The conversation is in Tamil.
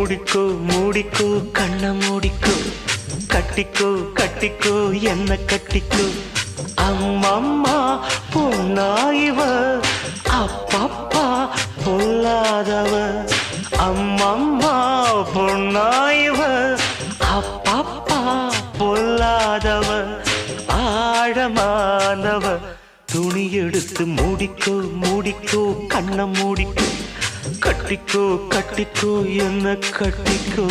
மூடிக்கோ மூடிக்கோ கண்ண மூடிக்கோ கட்டிக்கோ கட்டிக்கோ என்ன கட்டிக்கோ அம்மம்மா பொன்னாயிவ அப்பப்பா பொல்லாதவ அம்மம்மா பொன்னாயிவ அப்பப்பா பொல்லாதவ ஆழமானவ துணி எடுத்து மூடிக்கோ மூடிக்கோ கண்ண மூடிக்கோ கட்டிக்கோ கட்டிக்கோ என்ன கட்டிக்கோ